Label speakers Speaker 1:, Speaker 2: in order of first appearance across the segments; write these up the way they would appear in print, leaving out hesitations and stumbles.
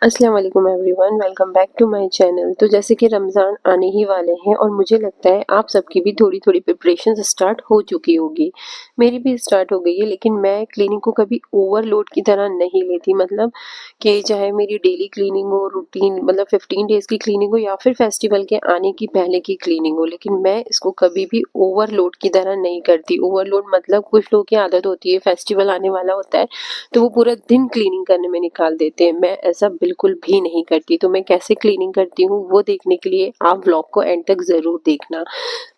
Speaker 1: अस्सलाम वालेकुम everyone, welcome back to my channel. तो जैसे कि रमज़ान आने ही वाले हैं और मुझे लगता है आप सबकी भी थोड़ी थोड़ी प्रिपरेशन स्टार्ट हो चुकी होगी। मेरी भी स्टार्ट हो गई है, लेकिन मैं क्लीनिंग को कभी ओवरलोड की तरह नहीं लेती। मतलब कि चाहे मेरी डेली क्लीनिंग हो, रूटीन मतलब 15 डेज़ की क्लीनिंग हो या फिर फेस्टिवल के आने की पहले की क्लीनिंग हो, लेकिन मैं इसको कभी भी ओवरलोड की तरह नहीं करती। ओवरलोड मतलब कुछ लोगों की आदत होती है, फेस्टिवल आने वाला होता है तो वो पूरा दिन क्लीनिंग करने में निकाल देते हैं। मैं ऐसा बिल्कुल भी नहीं करती। तो मैं कैसे क्लीनिंग करती हूँ वो देखने के लिए आप व्लॉग को एंड तक ज़रूर देखना।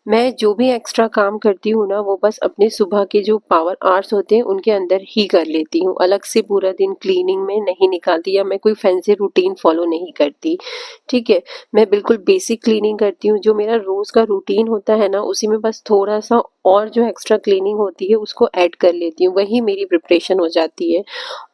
Speaker 1: मैं जो भी एक्स्ट्रा काम करती हूँ ना, वो बस अपने सुबह के जो पावर आवर्स होते हैं उनके अंदर ही कर लेती हूँ। अलग से पूरा दिन क्लीनिंग में नहीं निकालती या मैं कोई फैंसी रूटीन फॉलो नहीं करती। ठीक है, मैं बिल्कुल बेसिक क्लीनिंग करती हूँ। जो मेरा रोज़ का रूटीन होता है ना, उसी में बस थोड़ा सा और जो एक्स्ट्रा क्लीनिंग होती है उसको ऐड कर लेती हूँ, वही मेरी प्रिपरेशन हो जाती है।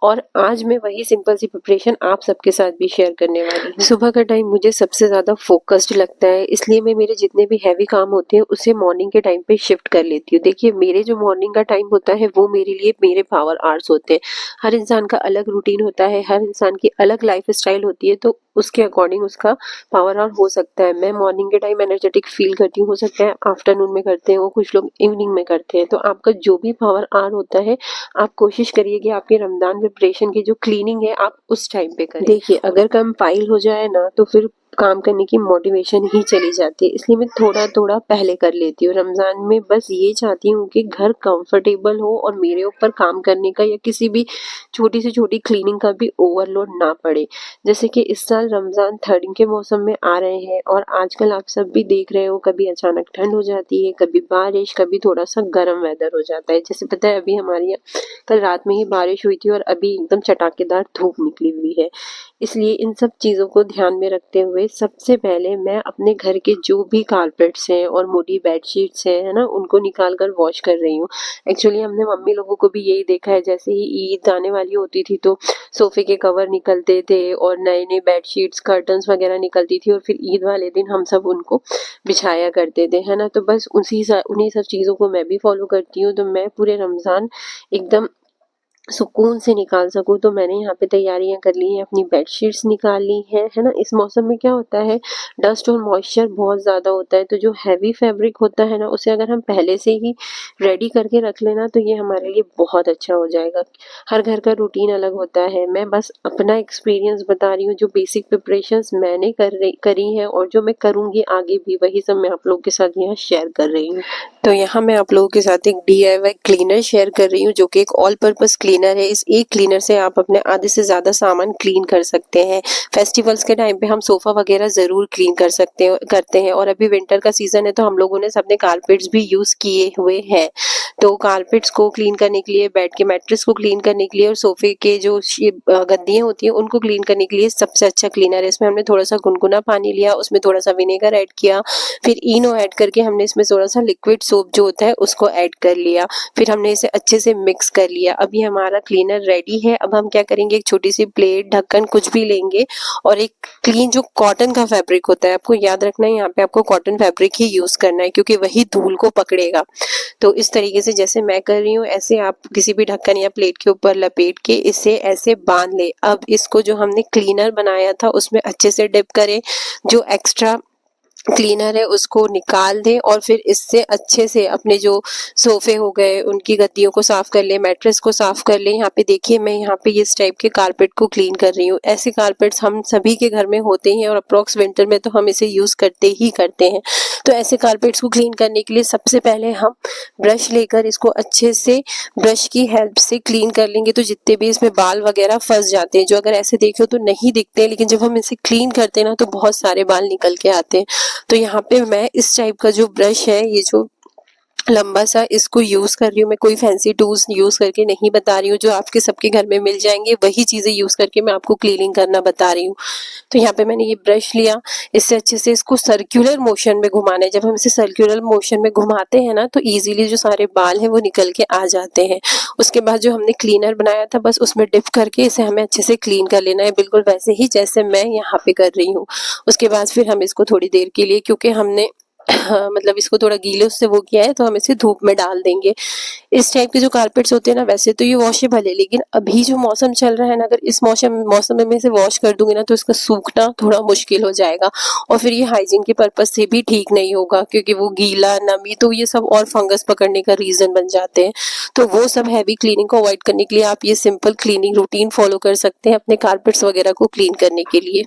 Speaker 1: और आज मैं वही सिंपल सी प्रिपरेशन आप सबके साथ भी शेयर करने वाली हूँ। सुबह का टाइम मुझे सबसे ज़्यादा फोकस्ड लगता है, इसलिए मैं मेरे जितने भी हैवी काम होते हैं उसे मॉर्निंग के टाइम पे शिफ्ट कर लेती हूँ। देखिए, मेरे जो मॉर्निंग का टाइम होता है वो मेरे लिए मेरे पावर आवर्स होते हैं। हर इंसान का अलग रूटीन होता है, हर इंसान की अलग लाइफ स्टाइल होती है, तो उसके अकॉर्डिंग उसका पावर आवर हो सकता है। मैं मॉर्निंग के टाइम एनर्जेटिक फील करती हूँ, हो सकता है आफ्टरनून में करते हैं, वो कुछ लोग इवनिंग में करते हैं। तो आपका जो भी पावर आवर होता है, आप कोशिश करिए कि आपके रमजान प्रिपरेशन की जो क्लीनिंग है आप उस टाइम पे करें। देखिए, अगर कंपाइल हो जाए ना तो फिर काम करने की मोटिवेशन ही चली जाती है, इसलिए मैं थोड़ा थोड़ा पहले कर लेती हूँ। रमजान में बस ये चाहती हूँ कि घर कंफर्टेबल हो और मेरे ऊपर काम करने का या किसी भी छोटी से छोटी क्लीनिंग का भी ओवरलोड ना पड़े। जैसे कि इस साल रमजान ठंड के मौसम में आ रहे हैं और आजकल आप सब भी देख रहे हो, कभी अचानक ठंड हो जाती है, कभी बारिश, कभी थोड़ा सा गर्म वेदर हो जाता है। जैसे पता है, अभी हमारे यहाँ कल रात में ही बारिश हुई थी और अभी एकदम चटाकेदार धूप निकली हुई है। इसलिए इन सब चीज़ों को ध्यान में रखते हुए सबसे पहले मैं अपने घर के जो भी कारपेट्स हैं और मोटी बेडशीट्स हैं, है ना, उनको निकाल कर वॉश कर रही हूँ। एक्चुअली हमने मम्मी लोगों को भी यही देखा है, जैसे ही ईद आने वाली होती थी तो सोफे के कवर निकलते थे और नए नए बेडशीट्स, कर्टन्स वगैरह निकलती थी और फिर ईद वाले दिन हम सब उनको बिछाया करते थे, है ना। तो बस उन्हीं सब चीज़ों को मैं भी फॉलो करती हूँ। तो मैं पूरे रमज़ान एकदम सुकून से निकाल सकूँ, तो मैंने यहाँ पे तैयारियाँ कर ली हैं, अपनी बेडशीट्स निकाल ली हैं, है ना। इस मौसम में क्या होता है, डस्ट और मॉइस्चर बहुत ज़्यादा होता है, तो जो हैवी फैब्रिक होता है ना, उसे अगर हम पहले से ही रेडी करके रख लेना तो ये हमारे लिए बहुत अच्छा हो जाएगा। हर घर का रूटीन अलग होता है, मैं बस अपना एक्सपीरियंस बता रही हूँ। जो बेसिक प्रिपरेशंस मैंने करी हैं और जो मैं करूँगी आगे भी, वही सब मैं आप लोगों के साथ यहाँ शेयर कर रही हूँ। तो यहाँ मैं आप लोगों के साथ एक DIY क्लीनर शेयर कर रही हूँ, जो कि एक ऑल पर्पस क्लीनर है। इस एक क्लीनर से आप अपने आधे से ज़्यादा सामान क्लीन कर सकते हैं। फेस्टिवल्स के टाइम पे हम सोफ़ा वगैरह ज़रूर क्लीन करते हैं, और अभी विंटर का सीज़न है तो हम लोगों ने सबने कारपेट्स भी यूज़ किए हुए हैं। तो कारपेट्स को क्लीन करने के लिए, बेड के मैट्रेस को क्लीन करने के लिए और सोफ़े के जो गद्दियाँ होती हैं उनको क्लीन करने के लिए सबसे अच्छा क्लीनर है। इसमें हमने थोड़ा सा गुनगुना पानी लिया, उसमें थोड़ा सा विनेगर ऐड किया, फिर इनो ऐड करके हमने इसमें थोड़ा सा लिक्विड सोप जो होता है उसको ऐड कर लिया, फिर हमने इसे अच्छे से मिक्स कर लिया। अभी हमारा क्लीनर रेडी है। अब हम क्या करेंगे, एक छोटी सी प्लेट, ढक्कन कुछ भी लेंगे और एक क्लीन जो कॉटन का फैब्रिक होता है, आपको याद रखना है यहाँ पे आपको कॉटन फैब्रिक ही यूज करना है क्योंकि वही धूल को पकड़ेगा। तो इस तरीके से जैसे मैं कर रही हूँ, ऐसे आप किसी भी ढक्कन या प्लेट के ऊपर लपेट के इसे ऐसे बांध ले। अब इसको जो हमने क्लीनर बनाया था उसमें अच्छे से डिप करें, जो एक्स्ट्रा क्लीनर है उसको निकाल दें और फिर इससे अच्छे से अपने जो सोफे हो गए उनकी गद्दियों को साफ कर लें, मैट्रेस को साफ कर लें। यहाँ पे देखिए, मैं यहाँ पे इस टाइप के कारपेट को क्लीन कर रही हूँ। ऐसे कारपेट्स हम सभी के घर में होते हैं और अप्रॉक्स विंटर में तो हम इसे यूज करते ही करते हैं। तो ऐसे कारपेट्स को क्लीन करने के लिए सबसे पहले हम ब्रश लेकर इसको अच्छे से ब्रश की हेल्प से क्लीन कर लेंगे। तो जितने भी इसमें बाल वगैरह फंस जाते हैं, जो अगर ऐसे देखो तो नहीं दिखते हैं, लेकिन जब हम इसे क्लीन करते हैं ना तो बहुत सारे बाल निकल के आते हैं। तो यहाँ पे मैं इस टाइप का जो ब्रश है, ये जो लंबा सा, इसको यूज कर रही हूँ। मैं कोई फैंसी टूल्स यूज करके नहीं बता रही हूँ, जो आपके सबके घर में मिल जाएंगे वही चीजें यूज करके मैं आपको क्लीनिंग करना बता रही हूँ। तो यहाँ पे मैंने ये ब्रश लिया, इससे अच्छे से इसको सर्कुलर मोशन में घुमाना है। जब हम इसे सर्कुलर मोशन में घुमाते हैं ना तो इजीली जो सारे बाल हैं वो निकल के आ जाते हैं। उसके बाद जो हमने क्लीनर बनाया था, बस उसमें डिप करके इसे हमें अच्छे से क्लीन कर लेना है, बिल्कुल वैसे ही जैसे मैं यहाँ पे कर रही हूँ। उसके बाद फिर हम इसको थोड़ी देर के लिए, क्योंकि हमने हाँ, मतलब इसको थोड़ा गीले उससे वो किया है तो हम इसे धूप में डाल देंगे। इस टाइप के जो कारपेट्स होते हैं ना, वैसे तो ये वॉशेबल है, लेकिन अभी जो मौसम चल रहा है ना, अगर इस मौसम में मैं इसे वॉश कर दूंगी ना तो इसका सूखना थोड़ा मुश्किल हो जाएगा, और फिर ये हाइजीन के पर्पज से भी ठीक नहीं होगा, क्योंकि वो गीला नमी तो ये सब और फंगस पकड़ने का रीजन बन जाते हैं। तो वो सब हैवी क्लीनिंग को अवॉइड करने के लिए आप ये सिंपल क्लीनिंग रूटीन फॉलो कर सकते हैं अपने कारपेट्स वगैरह को क्लीन करने के लिए।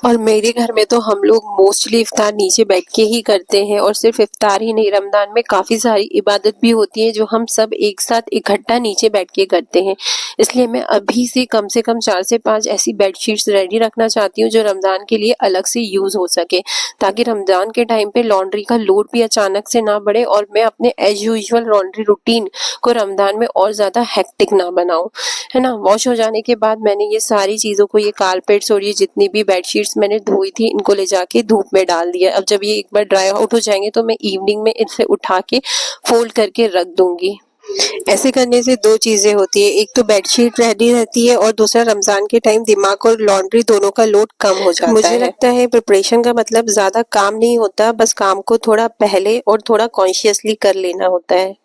Speaker 1: और मेरे घर में तो हम लोग मोस्टली इफ्तार नीचे बैठ के ही करते हैं, और सिर्फ इफ्तार ही नहीं, रमजान में काफ़ी सारी इबादत भी होती है जो हम सब एक साथ इकट्ठा नीचे बैठ के करते हैं। इसलिए मैं अभी से कम 4 से 5 ऐसी बेडशीट्स रेडी रखना चाहती हूँ जो रमज़ान के लिए अलग से यूज़ हो सके, ताकि रमज़ान के टाइम पे लॉन्ड्री का लोड भी अचानक से ना बढ़े और मैं अपने एज यूजुअल लॉन्ड्री रूटीन को रमज़ान में और ज़्यादा हेक्टिक ना बनाऊँ, है ना। वॉश हो जाने के बाद मैंने ये सारी चीज़ों को, ये कारपेट्स और ये जितनी भी बेडशीट्स मैंने धोई थी, इनको ले जाके धूप में डाल दिया। अब जब ये एक बार ड्राई आउट हो जाएंगे तो मैं इवनिंग में इसे उठा के फोल्ड करके रख दूंगी। ऐसे करने से दो चीजें होती है, एक तो बेडशीट रेडी रहती है और दूसरा रमजान के टाइम दिमाग और लॉन्ड्री दोनों का लोड कम हो जाता है। मुझे लगता है प्रिपरेशन का मतलब ज्यादा काम नहीं होता, बस काम को थोड़ा पहले और थोड़ा कॉन्शियसली कर लेना होता है।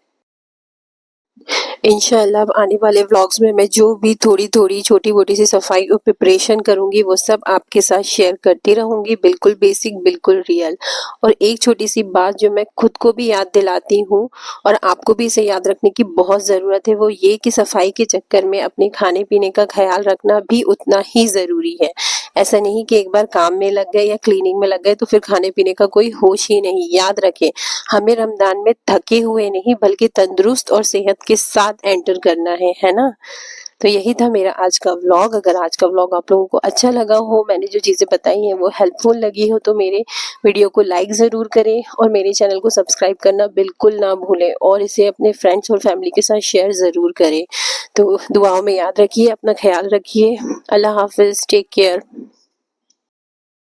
Speaker 1: इंशाल्लाह अब आने वाले व्लॉग्स में मैं जो भी थोड़ी थोड़ी छोटी मोटी सी सफाई और प्रिपरेशन करूंगी वो सब आपके साथ शेयर करती रहूंगी, बिल्कुल बेसिक, बिल्कुल रियल। और एक छोटी सी बात जो मैं खुद को भी याद दिलाती हूँ और आपको भी इसे याद रखने की बहुत ज़रूरत है, वो ये कि सफाई के चक्कर में अपने खाने पीने का ख्याल रखना भी उतना ही ज़रूरी है। ऐसा नहीं कि एक बार काम में लग गए या क्लीनिंग में लग गए तो फिर खाने पीने का कोई होश ही नहीं। याद रखें, हमें रमजान में थके हुए नहीं बल्कि तंदुरुस्त और सेहत के साथ एंटर करना है ना। तो यही था मेरा आज का व्लॉग। अगर आज का व्लॉग आप लोगों को अच्छा लगा हो, मैंने जो चीज़ें बताई हैं वो हेल्पफुल लगी हो, तो मेरे वीडियो को लाइक ज़रूर करें और मेरे चैनल को सब्सक्राइब करना बिल्कुल ना भूलें, और इसे अपने फ्रेंड्स और फैमिली के साथ शेयर ज़रूर करें। तो दुआओं में याद रखिए, अपना ख्याल रखिए। अल्लाह हाफिज़, टेक केयर।